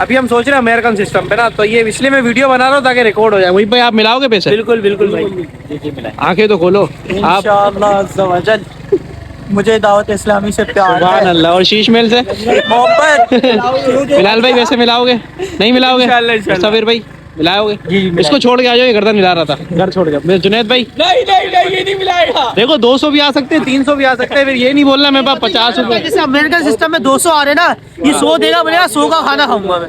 अभी हम सोच रहे हैं अमेरिकन सिस्टम पे ना, तो ये इसलिए मैं वीडियो बना रहा हूँ ताकि रिकॉर्ड हो जाए। वहीं पे आप मिलाओगे पैसे? बिल्कुल बिल्कुल भाई, आंखें तो खोलो आप। इंशाअल्लाह अज़्ज़ा वजल। मुझे दावत इस्लामी से प्यार सुभान है, अल्लाह। और शीश महल से मोहब्बत। बिलाल भाई वैसे मिलाओगे? नहीं मिलाओगे? सफीर भाई मिलाओगे? इसको छोड़ के आ जाओ, ये गर्दन मिला रहा था, घर छोड़ के। मेरे जुनैद भाई नहीं ये नहीं मिलाएगा। देखो 200 भी आ सकते हैं, 300 भी आ सकते हैं, फिर ये नहीं बोलना मेरे पास 50 रुपए। जैसे अमेरिकन सिस्टम में 200 आ रहे ना, ये 100 देगा, बोलेगा 100 का खाना खाऊंगा मैं।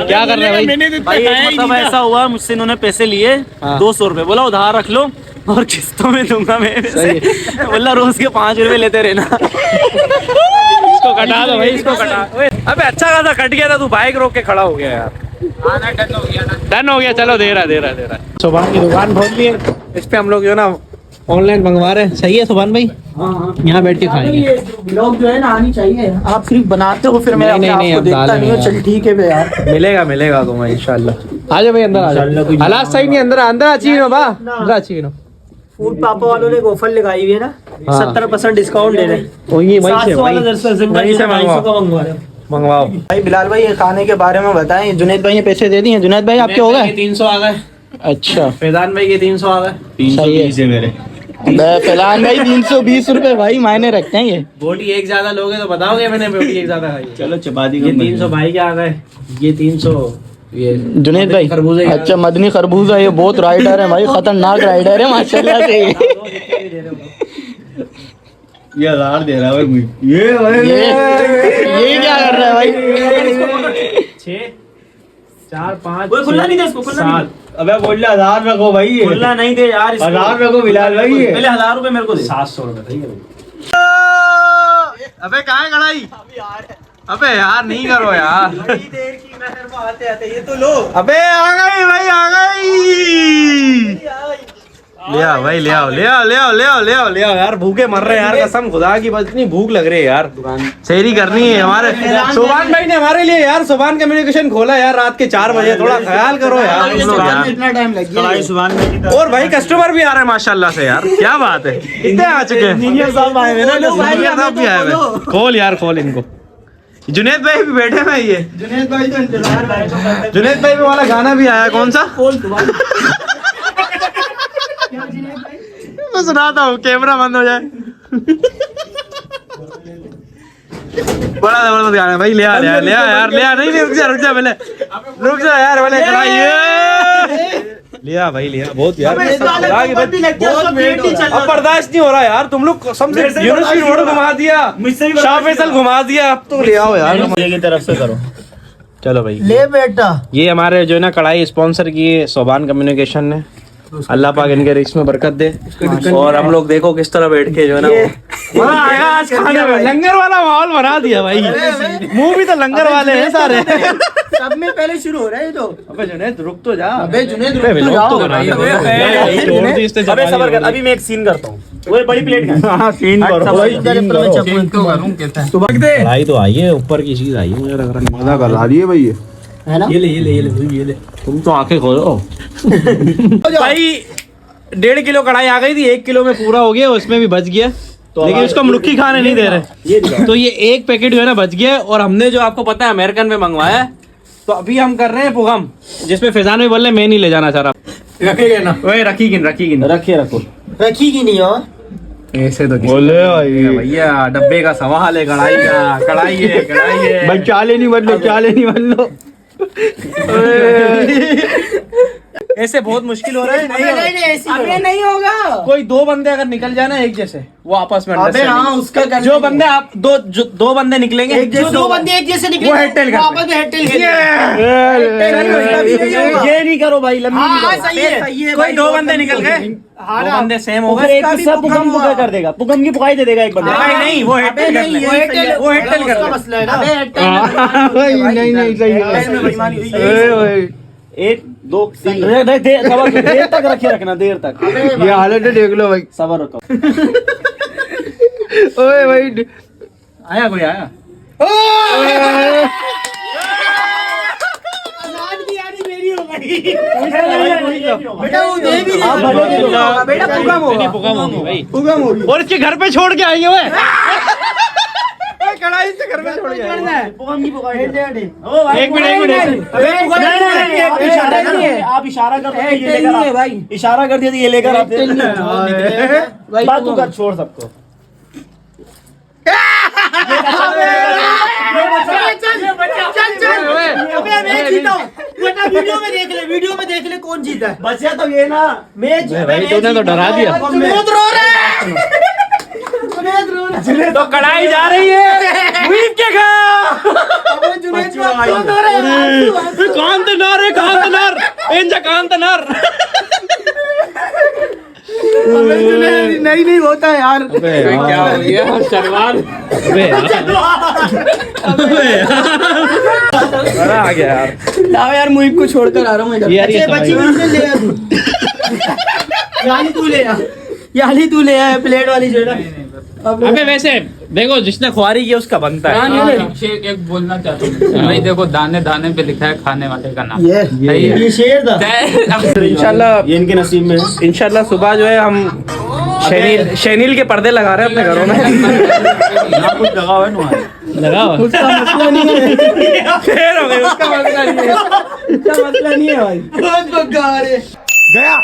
क्या कर रहे हैं भाई? भाई एक मतलब ऐसा हुआ, मुझसे इन्होंने पैसे लिए 200 रुपए, बोला उधार रख लो और किस्तों में दूंगा मैं पैसे। बोला रोज के 5 रुपए लेते रहना। इसको कटा दो भाई, इसको कटा। अबे अच्छा खासा कट गया था, तू बाइक रोक के खड़ा हो गया यार। डन हो गया, चलो दे रहा। सुभान की दुकान खोल ली है, इस पे हम लोग जो ना ऑनलाइन मंगवा रहे हैं। सही है सुभान भाई? यहाँ बैठ के खाएंगे। लोग जो है ना आनी चाहिए, आप सिर्फ बनाते हो, फिर मैं नहीं, अपने नहीं, आप को अब देखता डालेंगे नहीं हूँ। यार। चल ठीक है बे यार, मिलेगा तुम्हें इंशाल्लाह। आ जाओ भाई अंदर आ जाओ। हालात सही नहीं, अंदर अंदर अच्छी नो बा, अंदर अच्छी नो। फूड पापा वालों ने ऑफर लगाई हुई है ना, हाँ। 70% डिस्काउंट दे रहे हैं। वही वहीं से 700 वाला दरअसल वहीं से 250 का मंगवा रहे हो। मंगवाओ। भाई बिलाल भाई, ये खाने के बारे में बताएं। जुनैद भाई ने पैसे दे दिए। जुनैद भाई आपके हो गए? 300 आ गए। अच्छा, फैजान भाई के 300 आ गए। 320 है मेरे। फिलहाल भाई 320 रुपए भाई मायने रखते हैं ये। बोटी एक ज्यादा लोगे तो बताओगे मैंने बोटी एक ज्यादा खाई। चलो चपाती ये 300 भाई के आ गए, ये 300 ये जुनैद भाई खरबूजे के आ अच्छा, मदनी खरबूजा, ये बहुत राइडर है भाई, खतरनाक राइडर है माशाल्लाह से। ये 1000 दे रहा है भाई। ये क्या कर रहा है भाई? 6 4 5 कोई खुला नहीं दे इसको, खुला नहीं। 7 अबे बोल 1000 रखो भाई। खुला नहीं दे यार इसको। 1000 रखो बिलाल भाई। पहले 1000 रुपए मेरे को दे। 700 रुपए। अबे कहाँ है कढ़ाई? अबे यार नहीं करो यार। बड़ी देर की मेहर में आते आते ये तो लो। अबे आ गई भाई, आ गई। ले आओ भाई, ले आओ यार। भूखे मर रहे हैं यार, कसम खुदा की, बस इतनी भूख लग रही है यार। सैरी करनी है हमारे। सुभान भाई ने हमारे लिए यार सुभान कम्युनिकेशन खोला यार रात के 4 बजे। थोड़ा ख्याल करो यार तुम लोग यार। इतना टाइम लग कढ़ाई सुभान भाई की तरफ। और भाई कस्टमर भी आ रहे हैं माशाल्लाह से यार, क्या बात है। कितने आ चुके हैं? इंजीनियर साहब आए हुए ना। इंजीनियर साहब भी आए हुए। खोल यार, खोल इनको। जुनैद भाई भी बैठे हैं। ये जुनैद भाई तो इंतजार भाई। जुनैद भाई वाला गाना भी आया, कौन सा? मैं सुनाता हूँ, कैमरा बंद हो जाए। बड़ा जबरदस्त गाना है भाई। ले आ यार, नहीं रुक जा पहले, रुक जा यार पहले। कढ़ाई लिया भाई, लिया बहुत यार। अब बर्दाश्त नहीं हो रहा यार, तुम लोग कसम से यूनिवर्सिटी रोड घुमा दिया, मुझसे शाह फैसल घुमा दिया, अब तो ले आओ यार। की तरफ से करो। चलो भाई, ले बेटा। ये हमारे जो है ना कढ़ाई स्पॉन्सर की है सोबान कम्युनिकेशन ने। अल्लाह पाक इनके रिस्क में बरकत दे। और हम लोग देखो किस तरह बैठ के जो है ना मजा आया आज खाने में। लंगर वाला माहौल बना दिया भाई। मुंह भी तो लंगर वाले हैं सारे। सब में पहले शुरू हो रहा है तो। अबे जुनैद रुक तो जा। अबे जुनैद रुक अबे तो लोग जाओ। तो बना दे। अबे सबर कर, अभी मैं एक सीन करता हूँ। वो बड़ी प्लेट का। हाँ सीन कढ़ाई तो आई है, ऊपर की चीज आई है, मुझे लग रहा है। मजा करा दिए भाई ये। है ना? ये ले तुम तो आंखें खोलो भाई। 1.5 किलो कढ़ाई आ गई थी, 1 किलो में पूरा हो गया, उसमें भी बच गया। लेकिन उसको मनुक्खी खाने नहीं दे रहे, तो ये एक पैकेट जो है ना बच गया। और हमने जो आपको पता है अमेरिकन में मंगवाया है, तो अभी हम कर रहे हैं पुगम, जिसमें फैजान भी बोल रहे मैं नहीं ले जाना चाह रहा। रखेगा ना? वही रखी रखो रखी की नहीं हो ऐसे तो बोले भाई भैया डब्बे का सवाल है। कढ़ाई है भाई चाले नहीं बदलो। ऐसे बहुत मुश्किल हो रहा है। अबे नहीं होगा। कोई 2 बंदे अगर निकल जाए ना एक जैसे, वो आपस में अबे हाँ, उसका करने जो दो। बंदे आप दो बंदे निकलेंगे, एक जैसे 2 बंदे एक जैसे निकले, वो हेड टेल करते हैं। आपस में हेड टेल खेलते हैं। ये नहीं करो भाई, लंबी हाँ, नहीं करो। सही है कोई भाई, 2 बंदे निकल गए, हाँ 2 ना। बंदे सेम हो फिर गए। एक दूसरा पुगम पुगा कर देगा, पुगम की पुगाई दे देगा एक बंदा। भाई नहीं, वो हेड टेल नहीं, कर ले। वो हेड टेल कर ले। मसला है ना। नहीं सही है। 1 2 3 देर तक रखे रखना, देर तक। ये हालत है, देख लो भाई। सबर रखो। ओए भाई आया कोई आया। बेटा वो दे भी नहीं। बेटा पुगम होगा। पुगम होगी भाई, और इसके घर पे छोड़ के आएंगे। कढ़ाई से घर में छोड़ गया एक मिनट आप इशारा कर दो ये लेकर भाई इशारा कर दिया ये लेकर आते बात तू कर छोड़ सबको वीडियो में देख ले कौन जीता है। बचा तो ये ना मैं भाई तूने तो डरा दिया। जुनैद रो रहा है। जुनैद रो रहा है। तो कढ़ाई जा रही है मुहिब के घर। जुनैद रो रहा है। कांतनर है कांतनर इंजा कांतनर। नहीं होता है यार। क्या हो गया शर्वाल। बड़ा आ गया यार। लाओ यार मुहिब को छोड़कर आ रहा हूँ मैं। यार ये बची हुई ले आ तू। यानी तू ले आ। यानी तू ले आ प्लेट वाली जो है। अबे वैसे देखो जिसने खुआरी की उसका बनता है। एक बोलना चाहता हूँ भाई, देखो दाने दाने पे लिखा है खाने वाले का नाम। ये शेर था। इंशाल्लाह ये इनके नसीब में इंशाल्लाह सुबह जो है हम शैनील के पर्दे लगा रहे हैं अपने घरों में। यहाँ कुछ लगा हुआ है तुम्हारे लगाओ उसका मसला नहीं है। फिर हो गई उसका मसला नहीं है। उसका मसला नहीं है भाई। बहुत बगा रहे। गया